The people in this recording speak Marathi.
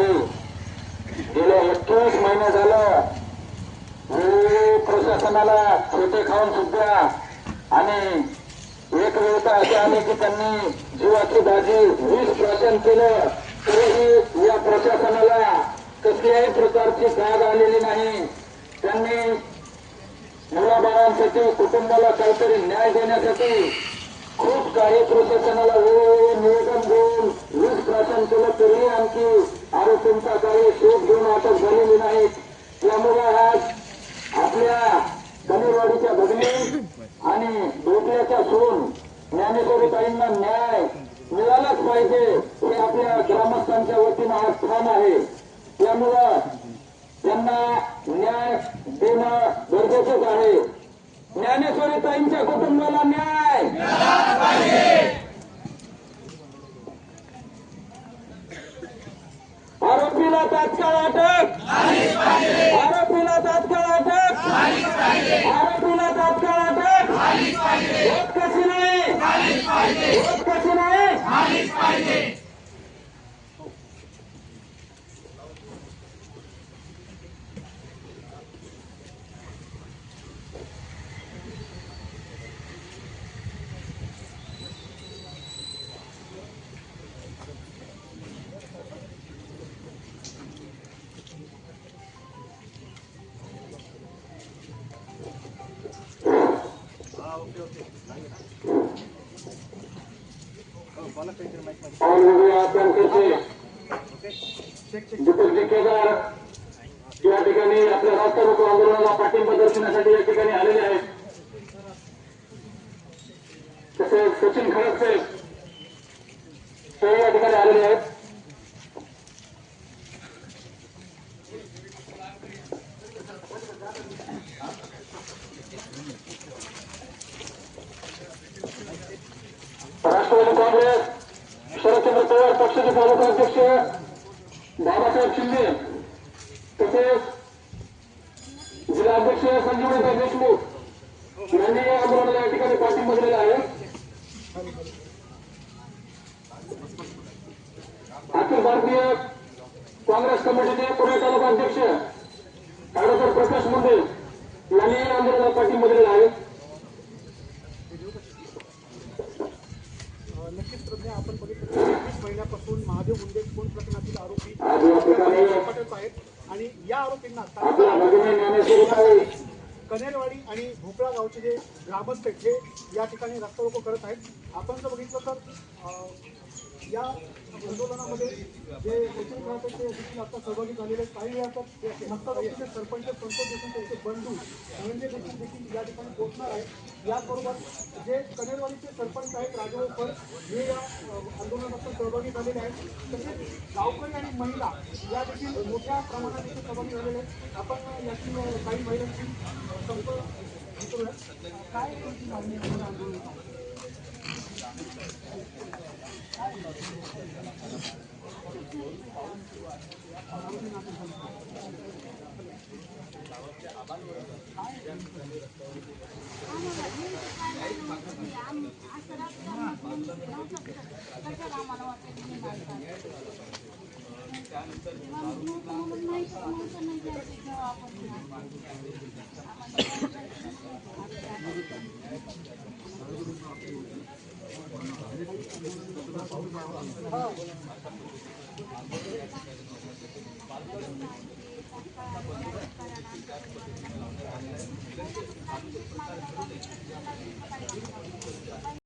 नाही। गेले 21 महिने झालं प्रशासनाला छोटे खाऊन सुद्धा आणि एक वेळ तर असे आले की त्यांनी जीवाची बाजी 20% केलं, तरीही या प्रशासनाला कसल्याही प्रकारची जाग आलेली नाही। त्यांनी मुलाबाळांसाठी कुटुंबाला काहीतरी न्याय देण्यासाठी खूप काही प्रशासनाला निवेदन देऊन 20% केलं, तरी आणखी आरोपींचा काही शोध घेऊन अटक झालेली नाही। त्यामुळे आज आपल्या कनेरवाडीच्या भगिनी आणि डोकल्याच्या सून ज्ञानेश्वरीताईंना न्याय मिळालाच पाहिजे हे आपल्या ग्रामस्थांच्या वतीनं आज ठाम आहे। त्यामुळं त्यांना न्याय देणं गरजेचंच आहे। ज्ञानेश्वरीताईंच्या कुटुंबाला न्याय मिळालाच पाहिजे। आरोपीला तात्काळ अटक झालीच पाहिजे। आरोपीला तात्काळ अटक झालीच पाहिजे। आरोपीला तात्काळ अटक झालीच पाहिजे। होत कशी नाही झालीच पाहिजे। होत कशी नाही झालीच पाहिजे। केदार या ठिकाणी आपल्या राष्ट्र रोको आंदोलनाला पाठिंबा दर्शनासाठी या ठिकाणी आलेले आहेत। तसेच सचिन खडसे ते या ठिकाणी आलेले आहेत। राष्ट्रवादी काँग्रेस शरदचंद्र पवार पक्षाचे तालुकाध्यक्ष बाबासाहेब शिंदे तसेच जिल्हाध्यक्ष संजीवनी देशमुख यांनी या आंदोलनाला या ठिकाणी पाठिंबा दिलेला आहे। अखिल भारतीय काँग्रेस कमिटीचे पुणे तालुका अध्यक्ष ॲडव्होकेट प्रकाश मुंडे यांनी या आंदोलनाला पाठिंबा दिलेला आहे। नक्कीच प्रज्ञा, आपण बघितलं 21 महिन्यापासून महादेव मुंडे खून प्रकरणातील आरोपी आहेत आणि या आरोपींना कनेरवाडी आणि भोपळा गावचे जे ग्रामस्थ आहेत हे या ठिकाणी रस्ता रोको करत आहेत। आपण जर बघितलं तर या आंदोलनामध्ये जे सचिन खडसे ते देखील आता सहभागी झालेले काही वेळात मस्तागावचे सरपंच संतोष देशमुख त्यांचे बंधू धनंजय देशमुख देखील या ठिकाणी पोहोचणार आहेत। याचबरोबर जे कनेरवाडीचे सरपंच आहेत राजगोपाळ हे या आंदोलनात सहभागी झालेले आहेत। तसेच गावकरी आणि महिला या देखील मोठ्या प्रमाणात इथे सहभागी झालेले आहेत। आपण यातील काही महिलांची संपर्क करूया। काय मागणी आंदोलन